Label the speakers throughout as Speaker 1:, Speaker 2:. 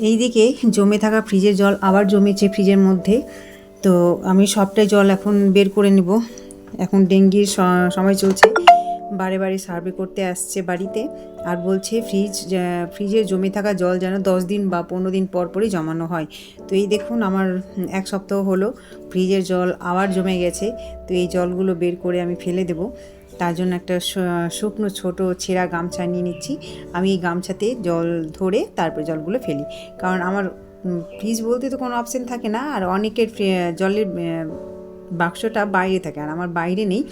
Speaker 1: এই দিকে জমে থাকা ফ্রিজের জল আবার জমেছে ফ্রিজের মধ্যে। তো আমি সবটাই জল এখন বের করে নেব। এখন ডেঙ্গির সময় চলছে, বারে বারে সার্ভে করতে আসছে বাড়িতে আর বলছে ফ্রিজে জমে থাকা জল যেন 10 দিন বা 15 দিন পর পরই জমানো হয়। তো এই দেখুন আমার 1 সপ্তাহ হলো ফ্রিজের জল আবার জমে গেছে। তো এই জলগুলো বের করে আমি ফেলে দেব। তার জন্য একটা শুকনো ছোট ছেঁড়া গামছা নিয়ে নিচ্ছি। আমি এই গামছাতে জল ধরে তারপরে জলগুলো ফেলি, কারণ আমার ফ্রিজ বলতে তো কোনো অপশান থাকে না, আর অনেকের জলের বাক্সটা বাইরে থাকে আর আমার বাইরে নেই,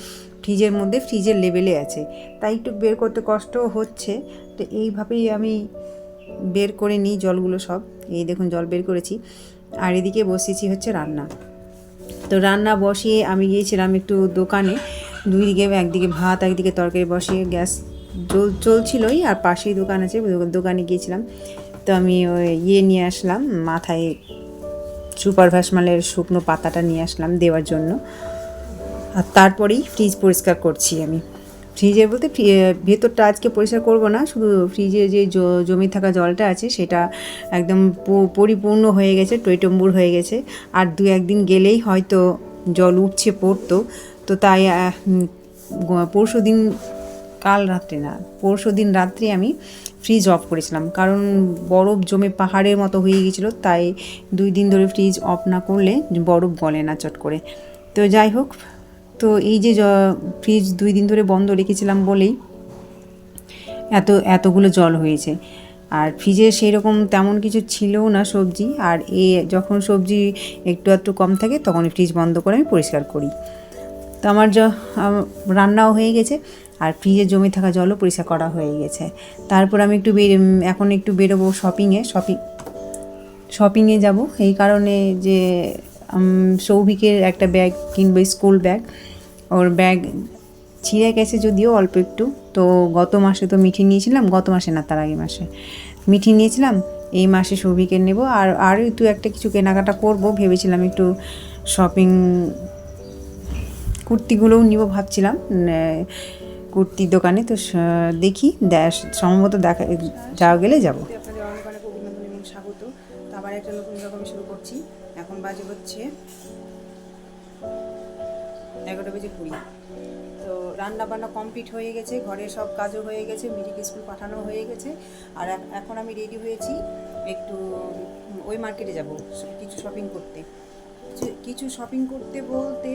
Speaker 1: ফ্রিজের মধ্যে ফ্রিজের লেভেলে আছে, তাই একটু বের করতে কষ্ট হচ্ছে। তো এইভাবেই আমি বের করে নিই জলগুলো সব। এই দেখুন জল বের করেছি। আর এদিকে বসিয়েছি হচ্ছে রান্না। তো রান্না বসিয়ে আমি গিয়েছিলাম একটু দোকানে, দুই দিকে, একদিকে ভাত একদিকে তরকারি বসিয়ে গ্যাস চলছিলই, আর পাশেই দোকান আছে, দোকানে গিয়েছিলাম। তো আমি ওই নিয়ে আসলাম, মাথায় সুপার ভাসমালের শুকনো পাতাটা নিয়ে আসলাম দেওয়ার জন্য। আর তারপরেই ফ্রিজ পরিষ্কার করছি আমি। ফ্রিজে বলতে ভেতরটা আজকে পরিষ্কার করব না, শুধু ফ্রিজে যে জমে থাকা জলটা আছে সেটা একদম পরিপূর্ণ হয়ে গেছে, টইটম্বুর হয়ে গেছে। আর 2-1 দিন গেলেই হয়তো জল উপচে পড়তো। তো তাই পরশু দিন রাত্রে আমি ফ্রিজ অফ করেছিলাম, কারণ বরফ জমে পাহাড়ের মতো হয়ে গিয়েছিলো। তাই 2 দিন ধরে ফ্রিজ অফ না করলে বরফ গলে না চট করে। তো যাই হোক, তো এই যে ফ্রিজ 2 দিন ধরে বন্ধ রেখেছিলাম বলেই এতগুলো জল হয়েছে। আর ফ্রিজে সেই রকম তেমন কিছু ছিলও না সবজি, আর যখন সবজি একটু কম থাকে তখনই ফ্রিজ বন্ধ করে আমি পরিষ্কার করি। তো আমার রান্নাও হয়ে গেছে আর ফ্রিজে জমে থাকা জলও পরিষ্কার করা হয়ে গেছে। তারপর আমি এখন একটু বেরোবো শপিংয়ে যাব, এই কারণে যে সৌভিকের একটা ব্যাগ কিনবো, স্কুল ব্যাগ। ওর ব্যাগ ছিঁড়ে গেছে যদিও অল্প একটু। তো গত মাসে তো মিঠি নিয়েছিলাম, গত মাসে না তার আগে মাসে মিঠি নিয়েছিলাম, এই মাসে সৌভিকের নেব। আর একটু একটা কিছু কেনাকাটা করব ভেবেছিলাম, একটু শপিং কুর্তিগুলোও নিব ভাবছিলাম কুর্তির দোকানে। তো দেখি সম্ভবত যাওয়া গেলে যাবো। আপনাদের অনেক অনেক অভিনন্দন এবং স্বাগত। তো আবার একটা নতুন ব্লগ আমি শুরু করছি। এখন বাজে হচ্ছে 11:20। তো রান্না বান্না কমপ্লিট হয়ে গেছে, ঘরে সব কাজও হয়ে গেছে, মিঠিকে স্কুল পাঠানো হয়ে গেছে। আর এখন আমি রেডি হয়েছি, একটু ওই মার্কেটে যাব কিছু শপিং করতে। কিছু শপিং করতে বলতে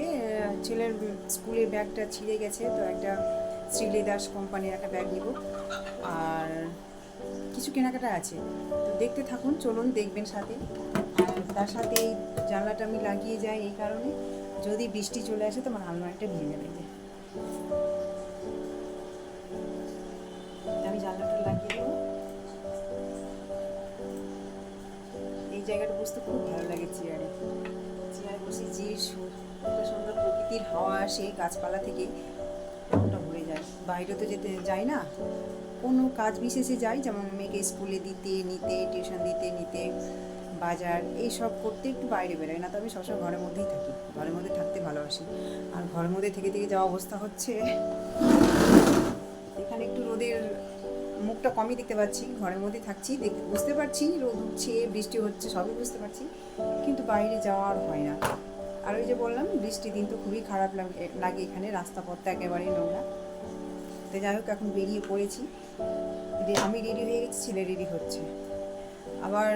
Speaker 1: ছেলের স্কুলের ব্যাগটা ছিঁড়ে গেছে, তো একটা শ্রীলেদার্স কোম্পানির একটা ব্যাগ নিব, আর কিছু কেনাকাটা আছে। তো দেখতে থাকুন, চলুন দেখবেন সাথে। আর তার সাথে এই জানলাটা আমি লাগিয়ে যাই এই কারণে, যদি বৃষ্টি চলে আসে তো আমার আলমারিটা ভেঙে যাবে। আমি জানলাটা লাগিয়ে দেবো। এই জায়গাটা বসতে খুব ভালো লাগে, চেয়ারে বসে যে সুন্দর প্রকৃতির হাওয়া আসে গাছপালা থেকে, মনটা ভরে যায়। বাইরে তো যেতে যাই না, কোনো কাজ বিশেষে যাই, যেমন মেয়েকে স্কুলে নিতে টিউশন নিতে বাজার এইসব করতে একটু বাইরে বেরোয় না, তো আমি সবসময় ঘরের মধ্যেই থাকি, ঘরের মধ্যে থাকতে ভালোবাসি। আর ঘরের মধ্যে থেকে যা অবস্থা হচ্ছে, এখানে একটু রোদের মুখটা কমই দেখতে পাচ্ছি, ঘরের মধ্যে থাকছি, বুঝতে পারছি রোদ উঠছে বৃষ্টি হচ্ছে সবই বুঝতে পারছি, কিন্তু বাইরে যাওয়ার হয় না। আর ওই যে বললাম বৃষ্টির দিন তো খুবই খারাপ লাগে এখানে, রাস্তাপথটা একেবারেই নোংরা। তো যাই হোক, এখন বেরিয়ে পড়েছি, আমি রেডি হয়ে গেছি, ছেলে রেডি হচ্ছে। আবার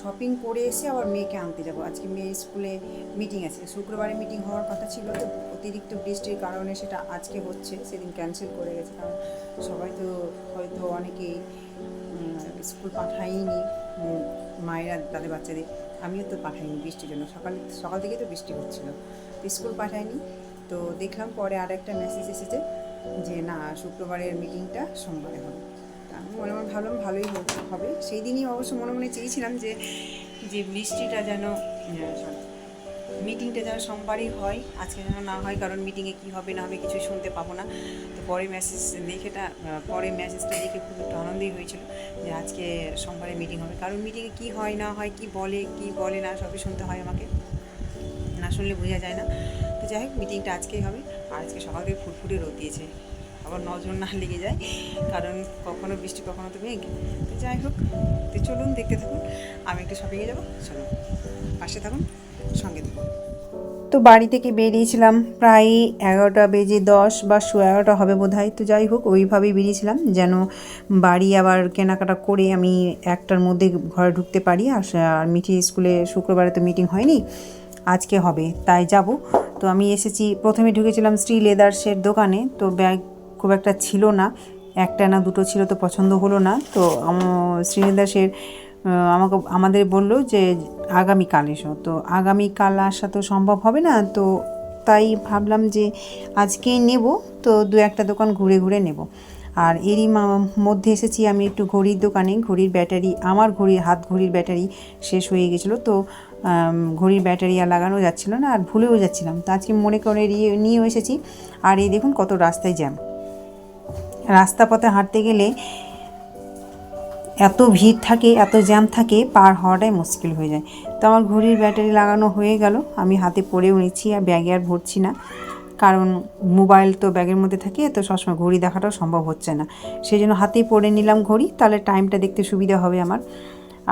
Speaker 1: শপিং করে এসে আবার মেয়েকে আনতে যাব। আজকে মেয়ে স্কুলে মিটিং আছে, শুক্রবারে মিটিং হওয়ার কথা ছিল, তো অতিরিক্ত বৃষ্টির কারণে সেটা আজকে হচ্ছে, সেদিন ক্যান্সেল করে গেছে। কারণ সবাই তো হয়তো অনেকেই স্কুল পাঠায়নি মায়েরা তাদের বাচ্চাদের, আমিও তো পাঠাইনি বৃষ্টির জন্য, সকাল থেকেই তো বৃষ্টি হচ্ছিলো, তো স্কুল পাঠাইনি। তো দেখলাম পরে আর একটা মেসেজ এসেছে যে না, শুক্রবারের মিটিংটা সোমবারে হবে। আমি মনে ভাবলাম ভালোই হবে। সেই দিনই অবশ্য মনে চেয়েছিলাম যে বৃষ্টিটা যেন মিটিংটা যেন সোমবারই হয়, আজকে যেন না হয়, কারণ মিটিংয়ে কী হবে না হবে কিছুই শুনতে পাবো না। তো পরে মেসেজটা দেখে খুব একটু আনন্দই হয়েছিল যে আজকে সোমবারে মিটিং হবে, কারণ মিটিংয়ে কী হয় না হয়, কী বলে না সবই শুনতে হয় আমাকে, না শুনলে বোঝা যায় না। তো যাই হোক, মিটিংটা আজকেই হবে। আর আজকে সকাল থেকে ফুটফুটে রোদ দিয়েছে, আবার নজর না লেগে যায়, কারণ কখনো বৃষ্টি কখনো তো মেঘ। তো যাই হোক, তো চলুন দেখতে থাকুন, আমি একটু শপিংয়ে যাবো, চলুন পাশে থাকুন, সঙ্গে থাকুন। তো বাড়ি থেকে বেরিয়েছিলাম প্রায় 11:10 বা 11:15 হবে বোধহয়। তো যাই হোক, ওইভাবেই বেরিয়েছিলাম যেন বাড়ি আবার কেনাকাটা করে আমি 1টার মধ্যে ঘরে ঢুকতে পারি। আর মিঠি স্কুলে শুক্রবারে তো মিটিং হয়নি, আজকে হবে, তাই যাব। তো আমি এসেছি, প্রথমে ঢুকেছিলাম শ্রী লেদার্সের দোকানে। তো ব্যাগ খুব একটা ছিল না, একটা না দুটো ছিল, তো পছন্দ হলো না। তো শ্রী লেদার্সের আমাদের বলল যে আগামীকাল এসো। তো আগামীকাল আসা তো সম্ভব হবে না, তো তাই ভাবলাম যে আজকেই নেব। তো 2-1টা দোকান ঘুরে ঘুরে নেব। আর এরই মধ্যে এসেছি আমি একটু ঘড়ির দোকানে। ঘড়ির ব্যাটারি, আমার ঘড়ির হাত ঘড়ির ব্যাটারি শেষ হয়ে গেছিলো। তো ঘড়ির ব্যাটারি আর লাগানো যাচ্ছিলো না, আর ভুলেও যাচ্ছিলাম। তো আজকে মনে করে নিয়েও এসেছি। আর এই দেখুন কত রাস্তায় জ্যাম। রাস্তা পথে হাঁটতে গেলে এত ভিড় থাকে, এত জ্যাম থাকে, পার হওয়াটাই মুশকিল হয়ে যায়। তো আমার ঘড়ির ব্যাটারি লাগানো হয়ে গেল, আমি হাতে পরেও নিচ্ছি, আর ব্যাগে আর ভরছি না, কারণ মোবাইল তো ব্যাগের মধ্যে থাকে, তো সবসময় ঘড়ি দেখাটাও সম্ভব হচ্ছে না। সেই জন্য হাতেই পরে নিলাম ঘড়ি, তাহলে টাইমটা দেখতে সুবিধা হবে আমার।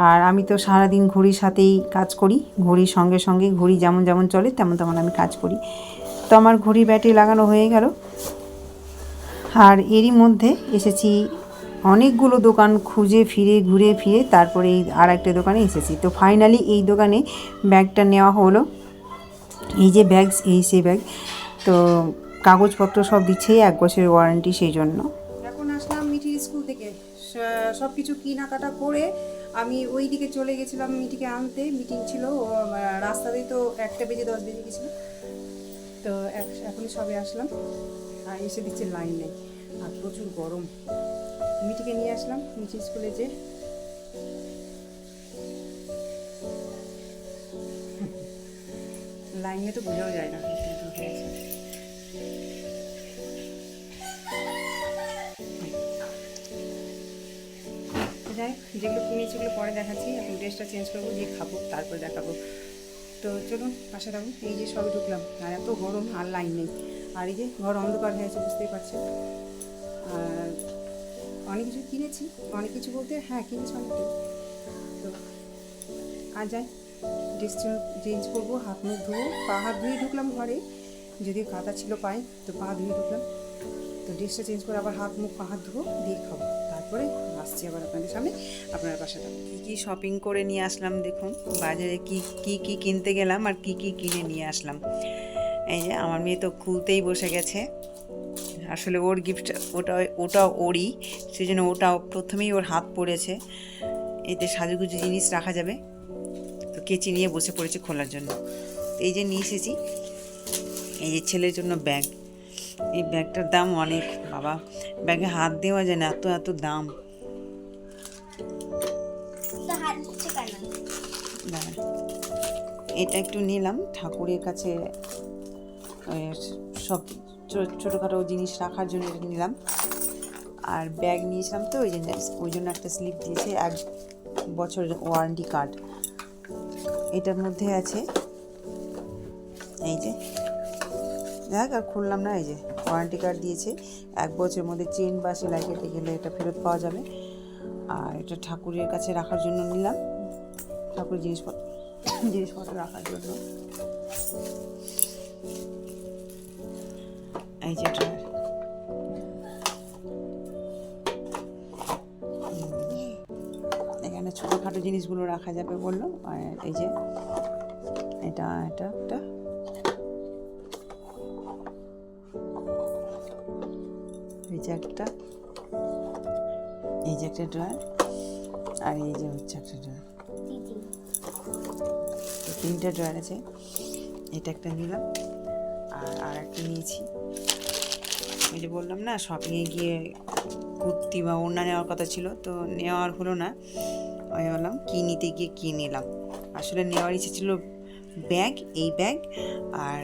Speaker 1: আর আমি তো সারাদিন ঘড়ির সাথেই কাজ করি, ঘড়ির সঙ্গে সঙ্গে ঘড়ি যেমন যেমন চলে তেমন তেমন আমি কাজ করি। তো আমার ঘড়ির ব্যাটারি লাগানো হয়ে গেল। আর এরই মধ্যে এসেছি অনেকগুলো দোকান খুঁজে ফিরে ঘুরে ফিরে, তারপরে এই আর একটা দোকানে এসেছি। তো ফাইনালি এই দোকানে ব্যাগটা নেওয়া হলো। এই যে ব্যাগ, এই সেই ব্যাগ। তো কাগজপত্র সব দিচ্ছে, 1 বছরের ওয়ারেন্টি, সেই জন্য। এখন আসলাম মিঠির স্কুল থেকে, সব কিছু কেনাকাটা করে আমি ওই দিকে চলে গেছিলাম মিঠিকে আনতে। মিটিং ছিল রাস্তাতেই, তো 1:10 বেজে গেছিলো। তো এখনই সবে আসলাম, আর এসে দিচ্ছে লাইন নেই, আর প্রচুর গরম। মিঠিকে নিয়ে আসলাম মিঠি স্কুলে, যে লাইনে তো বোঝাও যায় না। যাই, যেগুলো কিনেছি ওগুলো পরে দেখাচ্ছি। এখন ড্রেসটা চেঞ্জ করবো, দিয়ে খাবো, তারপর দেখাবো। তো চলুন পাশে থাকুন। এই যে সবে ঢুকলাম, আর এত গরম, আর লাইন নেই। আর এই যে ঘর অন্ধকার হয়ে আছে, বুঝতেই পারছেন। আর অনেক কিছু কিনেছি, অনেক কিছু বলতে হ্যাঁ কিনেছি অনেকটাই। তো আর যাই, ড্রেস চেঞ্জ করবো, হাত মুখ ধুবো, পা হাত ধুয়ে ঢুকলাম ঘরে, যদিও কাদা ছিল পায়ে, তো পা ধুয়ে ঢুকলাম। তো ড্রেসটা চেঞ্জ করে আবার হাত মুখ পা হাত ধুবো, দিয়ে খাবো, তারপরে আসছি আবার আপনাদের সামনে, আপনার পাশে থাকবো। কী কী শপিং করে নিয়ে আসলাম দেখুন, বাজারে কি কি কিনতে গেলাম আর কি কি কিনে নিয়ে আসলাম। এই যে আমার মেয়ে তো খুলতেই বসে গেছে। আসলে ওর গিফট, ওটা ওরই, সেই জন্য ওটা প্রথমেই ওর হাত পড়েছে। এতে সাজুগুজু জিনিস রাখা যাবে, তো কেচি নিয়ে বসে পড়েছে খোলার জন্য। এই যে নিয়ে এসেছি, এই যে ছেলের জন্য ব্যাগ। এই ব্যাগটার দাম অনেক, বাবা, ব্যাগে হাত দেওয়া যায় না, এত এত দাম। এটা একটু নিলাম ঠাকুরের কাছে, সব ছোটোখাটো জিনিস রাখার জন্য এটা নিলাম। আর ব্যাগ নিয়েছিলাম, তো ওই জন্য একটা স্লিপ দিয়েছে, 1 বছরের ওয়ারেন্টি কার্ড। এটার মধ্যে আছে, এই যে দেখ, আর খুললাম না, এই যে ওয়ারেন্টি কার্ড দিয়েছে, 1 বছরের মধ্যে চেন বা সেলাই কেটে গেলে এটা ফেরত পাওয়া যাবে। আর এটা ঠাকুরের কাছে রাখার জন্য নিলাম, ঠাকুরের জিনিসপত্র রাখার জন্য। এই যে এখানে ছোটোখাটো জিনিসগুলো রাখা যাবে বললো। আর এই যে এটা একটা, এই যে একটা, এই যে একটা ড্রয়ার, আর এই যে হচ্ছে একটা ড্রয়ার, 3টে ড্রয়ার আছে। এটা একটা নিলাম, আর একটা নিয়েছি। এই যে বললাম না, শপিংয়ে গিয়ে কুর্তি বা ওড়না নেওয়ার কথা ছিল, তো নেওয়ার হলো না। আমি বললাম কী নিতে গিয়ে কী নিলাম। আসলে নেওয়ার ইচ্ছে ছিল ব্যাগ, এই ব্যাগ, আর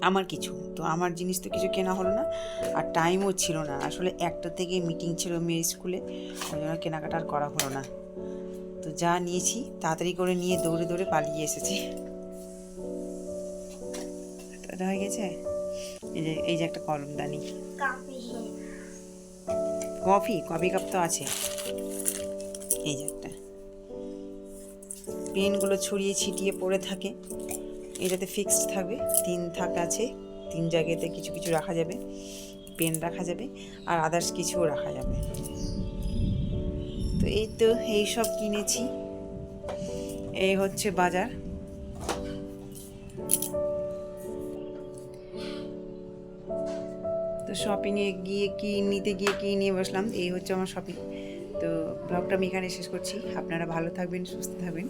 Speaker 1: আমার কিছু, তো আমার জিনিস তো কিছু কেনা হলো না, আর টাইমও ছিল না। আসলে 1টা থেকে মিটিং ছিল মেয়ের স্কুলে, ওই জন্য কেনাকাটা আর করা হলো না। তো যা নিয়েছি তাড়াতাড়ি করে নিয়ে দৌড়ে দৌড়ে পালিয়ে এসেছি। এটা হয়ে গেছে। এই যে একটা কলমদানি, কফি কাপ তো আছে, এই যে একটা। পেনগুলো ছড়িয়ে ছিটিয়ে পড়ে থাকে, এটাতে ফিক্সড থাকবে। 3 থাক আছে, 3 জায়গাতে কিছু কিছু রাখা যাবে, পেন রাখা যাবে আর আদার্স কিছুও রাখা যাবে। তো এই সব কিনেছি, এই হচ্ছে বাজার। তো শপিংয়ে গিয়ে নিতে গিয়ে নিয়ে বসলাম, এই হচ্ছে আমার শপিং। তো ব্লগটা আমি এখানে শেষ করছি। আপনারা ভালো থাকবেন, সুস্থ থাকবেন।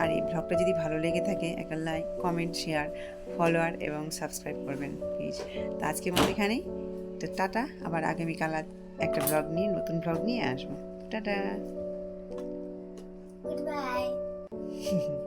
Speaker 1: আর এই ব্লগটা যদি ভালো লেগে থাকে একটা লাইক, কমেন্ট, শেয়ার, ফলোয়ার এবং সাবস্ক্রাইব করবেন প্লিজ। তো আজকের মতো এখানেই। তো টাটা, আবার আগামীকাল একটা নতুন ব্লগ নিয়ে আসবো। Tata,
Speaker 2: Goodbye.